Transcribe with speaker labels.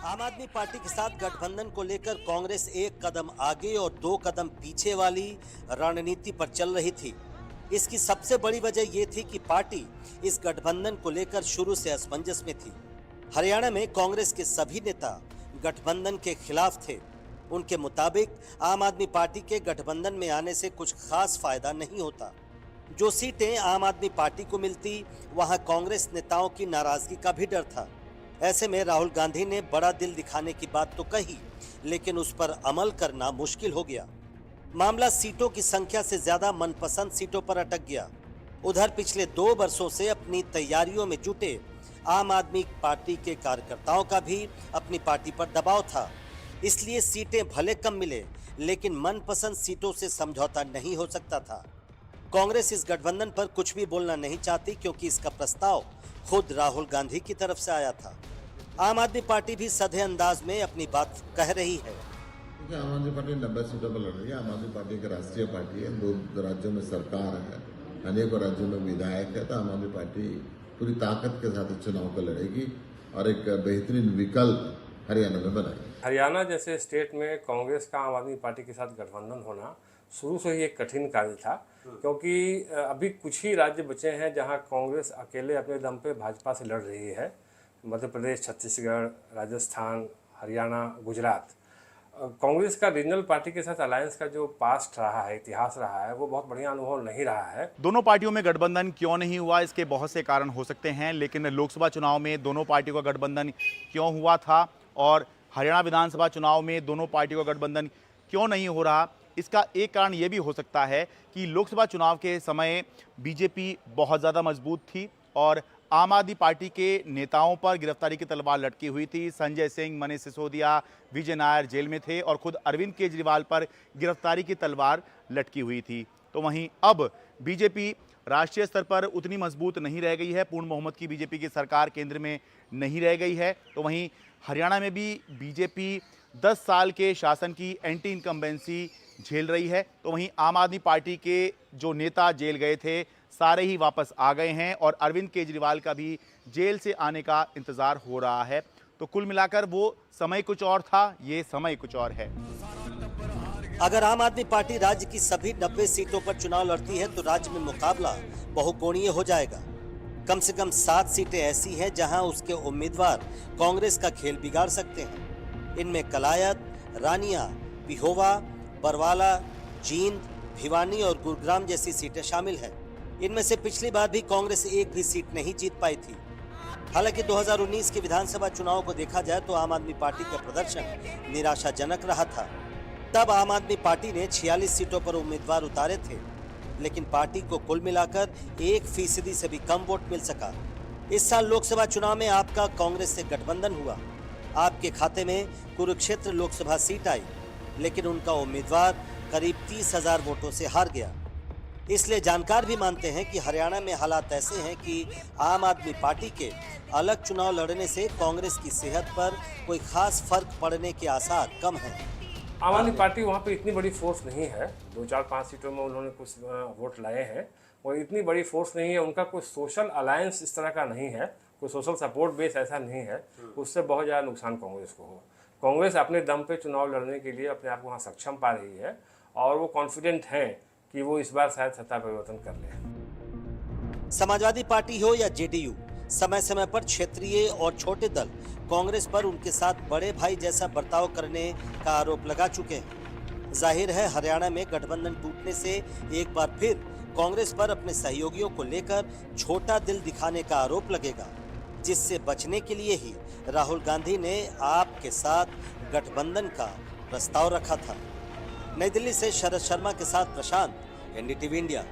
Speaker 1: आम आदमी पार्टी के साथ गठबंधन को लेकर कांग्रेस एक कदम आगे और दो कदम पीछे वाली रणनीति पर चल रही थी। इसकी सबसे बड़ी वजह यह थी कि पार्टी इस गठबंधन को लेकर शुरू से असमंजस में थी। हरियाणा में कांग्रेस के सभी नेता गठबंधन के खिलाफ थे। उनके मुताबिक आम आदमी पार्टी के गठबंधन में आने से कुछ खास फायदा नहीं होता। जो सीटें आम आदमी पार्टी को मिलती, वहां कांग्रेस नेताओं की नाराजगी का भी डर था। ऐसे में राहुल गांधी ने बड़ा दिल दिखाने की बात तो कही, लेकिन उस पर अमल करना मुश्किल हो गया। मामला सीटों की संख्या से ज्यादा मनपसंद सीटों पर अटक गया। उधर पिछले 2 वर्षों से अपनी तैयारियों में जुटे आम आदमी पार्टी के कार्यकर्ताओं का भी अपनी पार्टी पर दबाव था। इसलिए सीटें भले कम मिले, लेकिन मनपसंद सीटों से समझौता नहीं हो सकता था। कांग्रेस इस गठबंधन पर कुछ भी बोलना नहीं चाहती, क्योंकि इसका प्रस्ताव खुद राहुल गांधी की तरफ से आया था। आम आदमी पार्टी भी सधे अंदाज में अपनी बात कह रही है।
Speaker 2: क्योंकि आम आदमी पार्टी 90 सीटों पर लड़ रही है। आम आदमी पार्टी एक राष्ट्रीय पार्टी है, 2 राज्यों में सरकार है, अनेकों राज्यों में विधायक है। तो आम आदमी पार्टी पूरी ताकत के साथ चुनाव को लड़ेगी और एक बेहतरीन विकल्प हरियाणा में बनाएगी।
Speaker 3: हरियाणा जैसे स्टेट में कांग्रेस का आम आदमी पार्टी के साथ गठबंधन होना शुरू से ही एक कठिन कार्य था, क्योंकि अभी कुछ ही राज्य बचे हैं जहां कांग्रेस अकेले अपने दम पे भाजपा से लड़ रही है। मध्य प्रदेश, छत्तीसगढ़, राजस्थान, हरियाणा, गुजरात। कांग्रेस का रीजनल पार्टी के साथ अलायंस का जो पास्ट रहा है, इतिहास रहा है, वो बहुत बढ़िया अनुभव नहीं रहा है।
Speaker 4: दोनों पार्टियों में गठबंधन क्यों नहीं हुआ, इसके बहुत से कारण हो सकते हैं, लेकिन लोकसभा चुनाव में दोनों पार्टियों का गठबंधन क्यों हुआ था और हरियाणा विधानसभा चुनाव में दोनों पार्टियों का गठबंधन क्यों नहीं हो रहा, इसका एक कारण यह भी हो सकता है कि लोकसभा चुनाव के समय बीजेपी बहुत ज़्यादा मजबूत थी और आम आदमी पार्टी के नेताओं पर गिरफ्तारी की तलवार लटकी हुई थी। संजय सिंह, मनीष सिसोदिया, विजय नायर जेल में थे और खुद अरविंद केजरीवाल पर गिरफ्तारी की तलवार लटकी हुई थी। तो वहीं अब बीजेपी राष्ट्रीय स्तर पर उतनी मजबूत नहीं रह गई है। पूर्ण बहुमत की बीजेपी की सरकार केंद्र में नहीं रह गई है। तो वहीं हरियाणा में भी बीजेपी 10 साल के शासन की एंटी इनकम्बेंसी झेल रही है। तो वहीं आम आदमी पार्टी के जो नेता जेल गए थे, सारे ही वापस आ गए हैं और अरविंद केजरीवाल का भी जेल से आने का इंतजार हो रहा है। तो कुल मिलाकर वो समय कुछ और था, ये समय कुछ और है।
Speaker 1: अगर आम आदमी पार्टी राज्य की सभी 90 सीटों पर चुनाव लड़ती है, तो राज्य में मुकाबला बहुकोणीय हो जाएगा। कम से कम 7 सीटें ऐसी हैं जहां उसके उम्मीदवार कांग्रेस का खेल बिगाड़ सकते हैं। इनमें कलायत, रानिया, पिहोवा, बरवाला, जींद, भिवानी और गुरुग्राम जैसी सीटें शामिल हैं। इनमें से पिछली बार भी कांग्रेस एक भी सीट नहीं जीत पाई थी। हालांकि 2019 के विधानसभा चुनाव को देखा जाए तो आम आदमी पार्टी का प्रदर्शन निराशाजनक रहा था। तब आम आदमी पार्टी ने 46 सीटों पर उम्मीदवार उतारे थे, लेकिन पार्टी को कुल मिलाकर 1% से भी कम वोट मिल सका। इस साल लोकसभा चुनाव में आपका कांग्रेस से गठबंधन हुआ। आपके खाते में कुरुक्षेत्र लोकसभा सीट आई, लेकिन उनका उम्मीदवार करीब 30,000 वोटों से हार गया। इसलिए जानकार भी मानते हैं कि हरियाणा में हालात ऐसे हैं कि आम आदमी पार्टी के अलग चुनाव लड़ने से कांग्रेस की सेहत पर कोई खास फर्क पड़ने के आसार कम हैं।
Speaker 3: आम आदमी पार्टी वहाँ पे इतनी बड़ी फोर्स नहीं है। 2, 4, 5 सीटों में उन्होंने कुछ वोट लाए हैं, वो इतनी बड़ी फोर्स नहीं है। उनका कोई सोशल अलायंस इस तरह का नहीं है, कोई सोशल सपोर्ट बेस ऐसा नहीं है, उससे बहुत ज़्यादा नुकसान कांग्रेस को हो। कांग्रेस अपने दम पे चुनाव लड़ने के लिए अपने आप को वहाँ सक्षम पा रही है और वो कॉन्फिडेंट हैं कि वो इस बार शायद सत्ता परिवर्तन कर ले।
Speaker 1: समाजवादी पार्टी हो या जेडीयू, समय समय पर क्षेत्रीय और छोटे दल कांग्रेस पर उनके साथ बड़े भाई जैसा बर्ताव करने का आरोप लगा चुके हैं। जाहिर है हरियाणा में गठबंधन टूटने से एक बार फिर कांग्रेस पर अपने सहयोगियों को लेकर छोटा दिल दिखाने का आरोप लगेगा, जिससे बचने के लिए ही राहुल गांधी ने आप के साथ गठबंधन का प्रस्ताव रखा था। नई दिल्ली से शरद शर्मा के साथ प्रशांत, एनडीटीवी इंडिया।